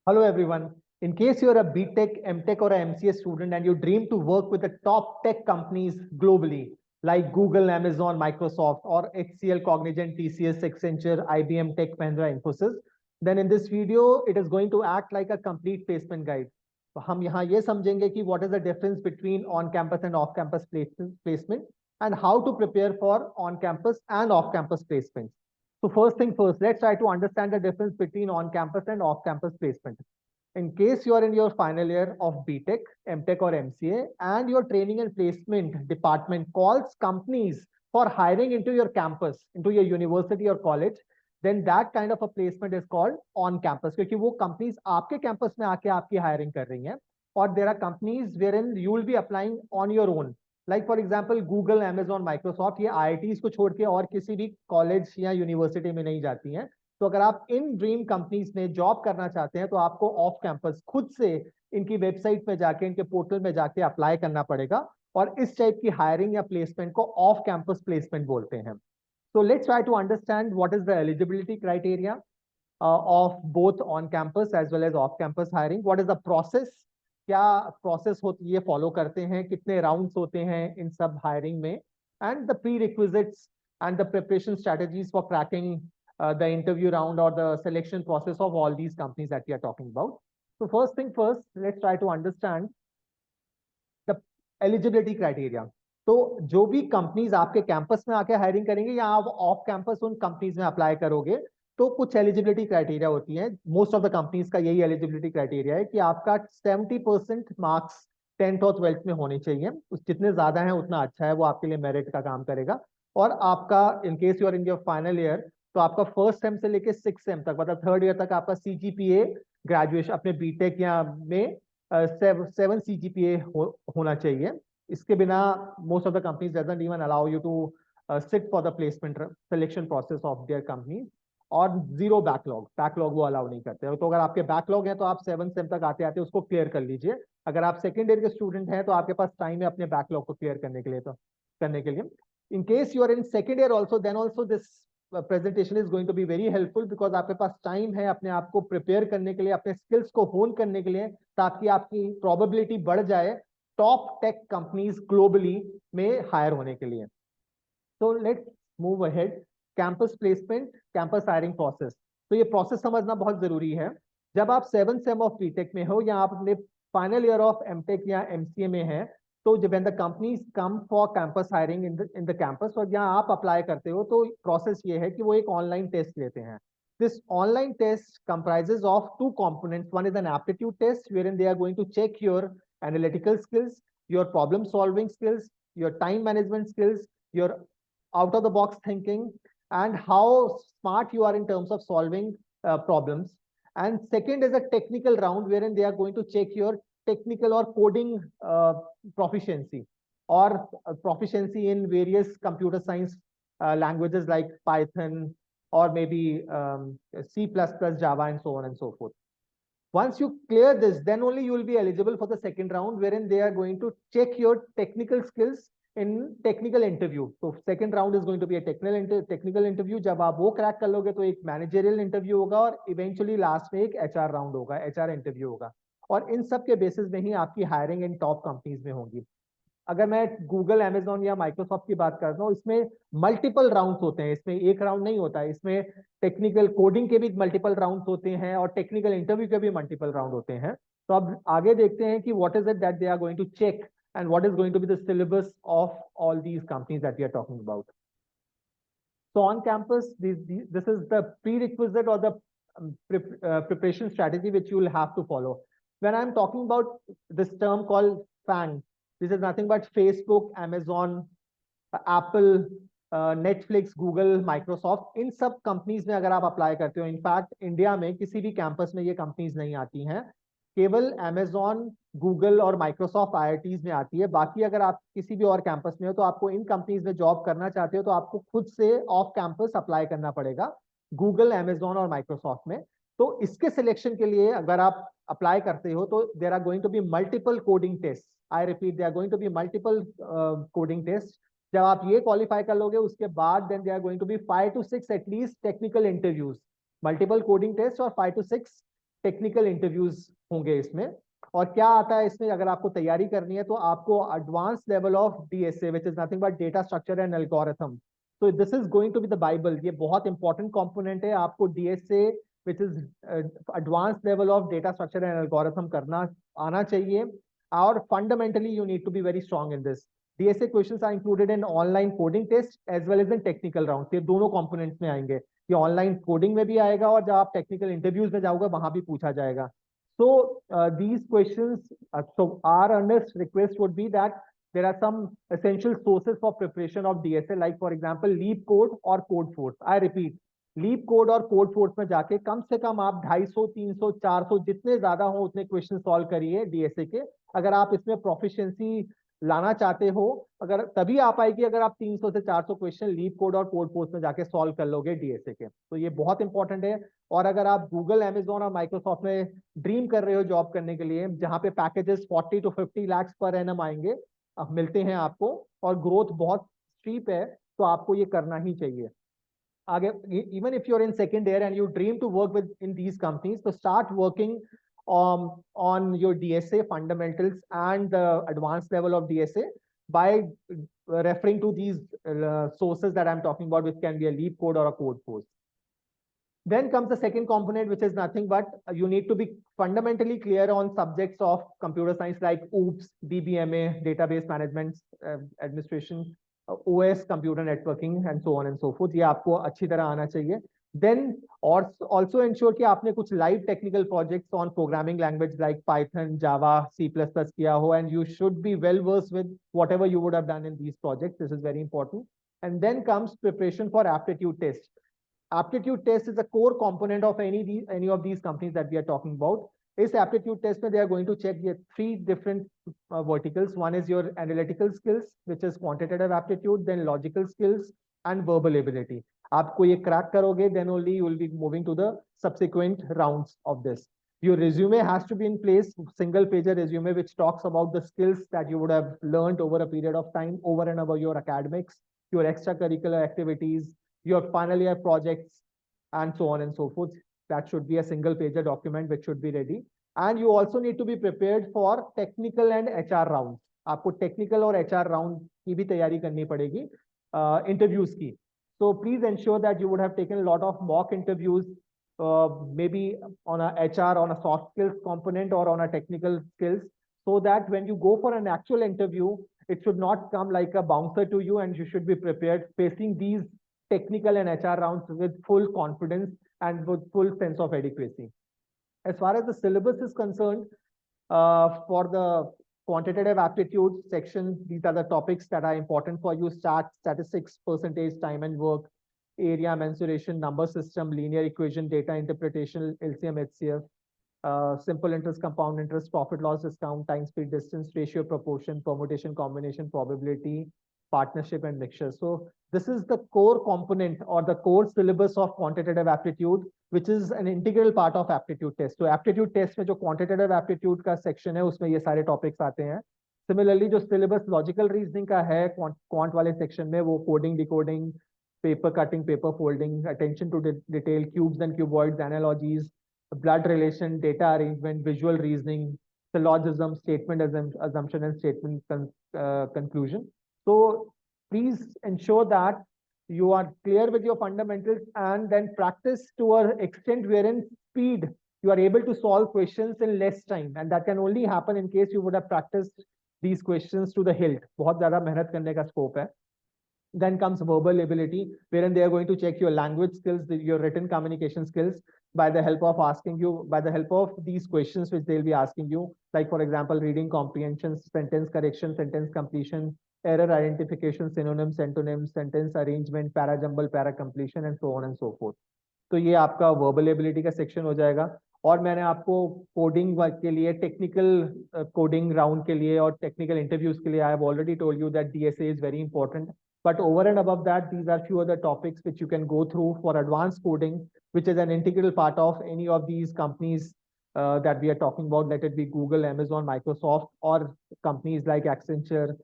Hello everyone. In case you're a BTech, MTech or a MCA student and you dream to work with the top tech companies globally like Google, Amazon, Microsoft or HCL, Cognizant, TCS, Accenture, IBM, Tech Mahindra, Infosys, then in this video it is going to act like a complete placement guide. तो हम यहाँ ये समझेंगे कि what is the difference between on-campus and off-campus placement and how to prepare for on-campus and off-campus placements. So first thing first, let's try to understand the difference between on-campus and off-campus placement. In case you are in your final year of BTech, MTech or MCA and your training and placement department calls companies for hiring into your campus, into your university or college, then that kind of a placement is called on-campus क्योंकि वो companies आपके campus में आके आपकी hiring कर रही हैं और there are companies wherein you will be applying on your own. Like for example Google, Amazon, Microsoft ये आईआईटीज को छोड़ के और किसी भी कॉलेज या यूनिवर्सिटी में नहीं जाती हैं। तो अगर आप इन ड्रीम कंपनीज में जॉब करना चाहते हैं तो आपको ऑफ कैंपस खुद से इनकी वेबसाइट पे जाके, इनके पोर्टल में जाके अप्लाई करना पड़ेगा और इस टाइप की हायरिंग या प्लेसमेंट को ऑफ कैंपस प्लेसमेंट बोलते हैं। So let's try to understand what is the eligibility criteria of both on campus as well as off campus hiring. What is the process? क्या प्रोसेस होती है, follow करते हैं, कितने राउंड्स होते हैं इन सब हायरिंग में, and the pre requisites and the preparation strategies for cracking the interview round or the selection process of all these companies that we are talking about. So first thing first, let's try to understand the eligibility criteria. तो जो भी companies आपके campus में आके hiring करेंगे या आप off campus उन कंपनीज में अप्लाई करोगे तो कुछ एलिजिबिलिटी क्राइटेरिया होती है। मोस्ट ऑफ द कंपनीज का यही एलिजिबिलिटी क्राइटेरिया है कि आपका 70% मार्क्स 10th और 12th में होने चाहिए। उस जितने ज्यादा है उतना अच्छा है, वो आपके लिए मेरिट का काम करेगा। और आपका in case you are in your final year तो आपका फर्स्ट सेम से लेके 6th सेम तक मतलब थर्ड ईयर तक आपका सीजीपीए ग्रेजुएशन अपने बीटेक या में 7 सीजीपीए होना चाहिए। इसके बिना most of the companies doesn't even allow you to sit for the placement selection process of their company। और जीरो बैकलॉग वो अलाउ नहीं करते। तो अगर आपके बैकलॉग है तो आप 7th सेम तक आते आते उसको क्लियर कर लीजिए। अगर आप सेकेंड ईयर के स्टूडेंट हैं तो आपके पास टाइम है अपने बैकलॉग को क्लियर करने के लिए। तो करने के लिए in case you are in second year also then also this presentation is going to be very helpful because आपके पास टाइम है अपने आप को प्रिपेयर करने के लिए, अपने स्किल्स को होन करने के लिए, ताकि आपकी प्रोबेबिलिटी बढ़ जाए टॉप टेक कंपनीज ग्लोबली में हायर होने के लिए। तो let's move ahead. Campus placement, campus hiring process. तो ये प्रोसेस समझना बहुत जरूरी है। जब आप 7th सेम ऑफ बीटेक में हो या आप अपने फाइनल ईयर ऑफ एमटेक या एमसीए में हैं तो जब the companies come for campus hiring in the campus और यहाँ आप अप्लाई करते हो तो प्रोसेस ये है कि वो एक ऑनलाइन टेस्ट लेते हैं। This online test comprises of two components. One is an aptitude test wherein they are going to check your analytical skills, your problem solving skills, your time management skills, your out of the box thinking, and how smart you are in terms of solving problems. And second is a technical round wherein they are going to check your technical or coding proficiency or proficiency in various computer science languages like Python or maybe C++, Java, and so on and so forth. Once you clear this, then only you will be eligible for the second round, wherein they are going to check your technical skills in technical interview. So second round is going to be a technical interview. जब आप वो crack कर लोगे तो एक managerial interview होगा और eventually last में एक एचआर राउंड होगा, एचआर इंटरव्यू होगा। और इन सब के बेसिस में ही आपकी हायरिंग इन टॉप कंपनीज में होगी। अगर मैं गूगल, अमेजॉन या माइक्रोसॉफ्ट की बात करता हूँ, इसमें मल्टीपल राउंड्स होते हैं, इसमें एक राउंड नहीं होता है। इसमें टेक्निकल कोडिंग के भी मल्टीपल राउंड्स होते हैं और टेक्निकल इंटरव्यू के भी मल्टीपल राउंड होते हैं। तो अब आगे देखते हैं कि what is it that they are going to check and what is going to be the syllabus of all these companies that we are talking about. So on campus, this is the prerequisite or the preparation strategy which you will have to follow. When I'm talking about this term called FANG, this is nothing but Facebook, Amazon, Apple, Netflix, Google, Microsoft, इन सब companies में अगर आप apply करते हो, in fact India में किसी भी campus में ये कंपनीज नहीं आती हैं, केवल Amazon, गूगल और माइक्रोसॉफ्ट आईआईटीज में आती है। बाकी अगर आप किसी भी और कैंपस में हो तो आपको इन कंपनीज में जॉब करना चाहते हो तो आपको खुद से ऑफ कैंपस अप्लाई करना पड़ेगा गूगल, Amazon और माइक्रोसॉफ्ट में। तो इसके सिलेक्शन के लिए अगर आप अप्लाई करते हो तो there are going to be multiple coding test. I repeat, there are going to be multiple coding test. जब आप ये क्वालिफाई कर लोगे उसके बाद then there are going to be 5 to 6 at least technical interviews, multiple coding test और 5 to 6 technical interviews होंगे इसमें। और क्या आता है इसमें, अगर आपको तैयारी करनी है तो आपको advance level of DSA which is nothing but data structure and algorithm. तो this is going to be the Bible, ये बहुत इंपॉर्टेंट कंपोनेंट है। आपको DSA which is advance level of data structure and algorithm करना आना चाहिए। और fundamentally you need to be very strong in this. DSA questions are included in online coding test as well as in technical round. ये दोनों components में आएंगे, ये online coding में भी आएगा और जब आप टेक्निकल इंटरव्यूज में जाओगे वहां भी पूछा जाएगा। So these questions, so our earnest request would be that there are some essential sources for preparation of DSA, like for example Leap Code or Code Force. I repeat, Leap Code और Code Force में जाके कम से कम आप 250, 300, 400 जितने ज्यादा हो उतने question solve करिए डीएसए के। अगर आप इसमें प्रोफिशिएंसी लाना चाहते हो, अगर तभी आ पाएगी अगर आप 300 से 400 क्वेश्चन लीप कोड और कोड फोर्स में जाके सॉल्व कर लोगे डीएसए के। तो ये बहुत इंपॉर्टेंट है। और अगर आप गूगल, अमेजोन और माइक्रोसॉफ्ट में ड्रीम कर रहे हो जॉब करने के लिए, जहां पे packages 40 to 50 lakhs per annum आएंगे, मिलते हैं आपको, और ग्रोथ बहुत स्टीप है, तो आपको ये करना ही चाहिए आगे। Even if you are in second year and you dream to work within these companies, तो start working on your DSA fundamentals and the advanced level of DSA by referring to these sources that I'm talking about, which can be a leap code or a code force. Then comes the second component, which is nothing but you need to be fundamentally clear on subjects of computer science like OOPS, DBMA, database management administration, OS, computer networking, and so on and so forth. ये आपको अच्छी तरह आना चाहिए। Then also ensure कि आपने कुछ live technical projects on programming language like Python, Java, C++ किया हो, and you should be well versed with whatever you would have done in these projects. This is very important. And then comes preparation for aptitude test. Aptitude test is a core component of any of these companies that we are talking about. Is aptitude test they are going to check the three different verticals. One is your analytical skills, which is quantitative aptitude, then logical skills and verbal ability. आपको ये crack करोगे, then only you will be moving to the subsequent rounds of this. Your resume has to be in place, single page resume which talks about the skills that you would have learned over a period of time over and above your academics, your extracurricular activities, your final year projects, and so on and so forth. That should be a single pager document which should be ready. And you also need to be prepared for technical and HR rounds. आपको technical और HR round की भी तैयारी करनी पड़ेगी interviews की. So please ensure that you would have taken a lot of mock interviews, maybe on a HR, on a soft skills component or on a technical skills, so that when you go for an actual interview, it should not come like a bouncer to you, and you should be prepared facing these technical and HR rounds with full confidence and with full sense of adequacy. As far as the syllabus is concerned, for the quantitative aptitude section, these are the topics that are important for you: statistics, percentage, time and work, area mensuration, number system, linear equation, data interpretation, LCM, HCF, simple interest, compound interest, profit loss discount, time speed distance, ratio proportion, permutation combination, probability, partnership and mixture. So this is the core component or the core syllabus of quantitative aptitude, which is an integral part of aptitude test. So aptitude test में जो quantitative aptitude का section है उसमें ये सारे topics आते हैं. Similarly जो syllabus logical reasoning का है quant वाले section में, वो coding, decoding, paper cutting, paper folding, attention to detail, cubes and cuboids, analogies, blood relation, data arrangement, visual reasoning, syllogism, statement assumption and statement conclusion. So please ensure that you are clear with your fundamentals and then practice to an extent wherein speed, you are able to solve questions in less time, and that can only happen in case you would have practiced these questions to the hilt. बहुत ज़्यादा मेहनत करने का scope है. Then comes verbal ability, wherein they are going to check your language skills, your written communication skills, by the help of these questions which they'll be asking you, like for example, reading comprehension, sentence correction, sentence completion, error identification, synonyms, antonyms, sentence arrangement, para jumble, para completion, and so on and so forth. तो ये आपका verbal ability का section हो जाएगा। और मैंने आपको coding work के लिए, टेक्निकल कोडिंग राउंड के लिए और टेक्निकल इंटरव्यूज के लिए, I have already told you that DSA is very important. But over and above that, these are few other topics which you can go through for advanced coding, which is an integral part of any of these companies that we are talking about, let it be Google, Amazon, Microsoft, or companies like Accenture,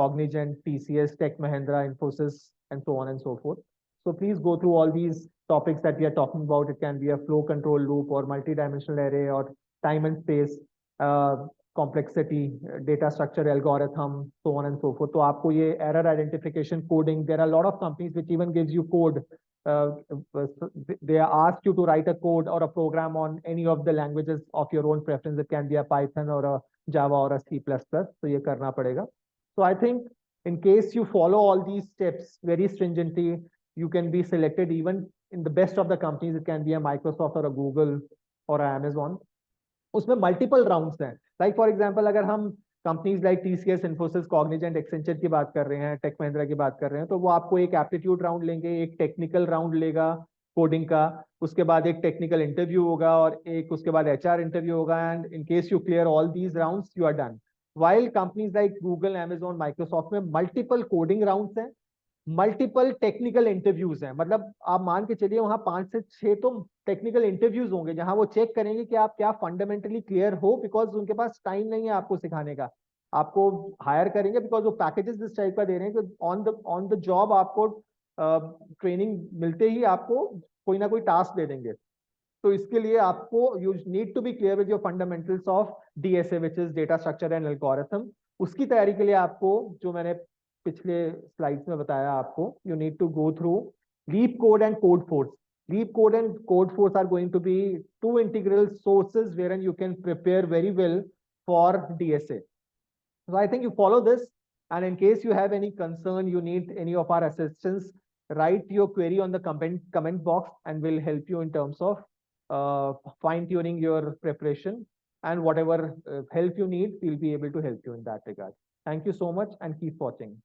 Cognizant, TCS, Tech Mahindra, Infosys, and so on and so forth. So please go through all these topics that we are talking about. It can be a flow control loop or multi-dimensional array or time and space, complexity, data structure algorithm, so on and so forth. तो आपको ये error identification coding, there are a lot of companies which even gives you code. Uh, they are asked you to write a code or a program on any of the languages of your own preference. It can be a Python or a Java or a C++. तो ये करना पड़ेगा. So I think in case you follow all these steps very stringently, you can be selected even in the best of the companies. It can be a Microsoft or a Google or a Amazon. उसमें multiple rounds हैं. Like for example अगर हम companies like TCS, Infosys, Cognizant, Accenture की बात कर रहे हैं, take Mahindra की बात कर रहे हैं, तो वो आपको एक एप्टीट्यूड राउंड लेंगे, एक टेक्निकल राउंड लेगा कोडिंग का, उसके बाद एक टेक्निकल इंटरव्यू होगा और एक उसके बाद एचआर इंटरव्यू होगा. And in case you clear all these rounds you are done. While companies like Google, Amazon, Microsoft में मल्टीपल कोडिंग राउंड्स हैं, मल्टीपल टेक्निकल इंटरव्यूज हैं. मतलब आप मान के चलिए वहां 5 से 6 तो टेक्निकल इंटरव्यूज होंगे जहां वो चेक करेंगे कि आप क्या फंडामेंटली क्लियर हो, बिकॉज उनके पास टाइम नहीं है आपको सिखाने का. आपको हायर करेंगे बिकॉज वो पैकेजेस इस टाइप का दे रहे हैं कि ऑन द जॉब आपको ट्रेनिंग मिलते ही आपको कोई ना कोई टास्क दे देंगे. तो इसके लिए आपको you need to be clear with your fundamentals of DSA which is data structure and algorithm. उसकी तैयारी के लिए आपको जो मैंने पिछले स्लाइड्स में बताया आपको, you need to go through leap code and code force. Leap code and code force are going to be two integral sources wherein you can prepare very well for DSA. So I think you follow this, and in case you have any concern, you need any of our assistance, write your query on the comment box, and we'll help you in terms of fine tuning your preparation, and whatever help you need, we'll be able to help you in that regard. Thank you so much and keep watching.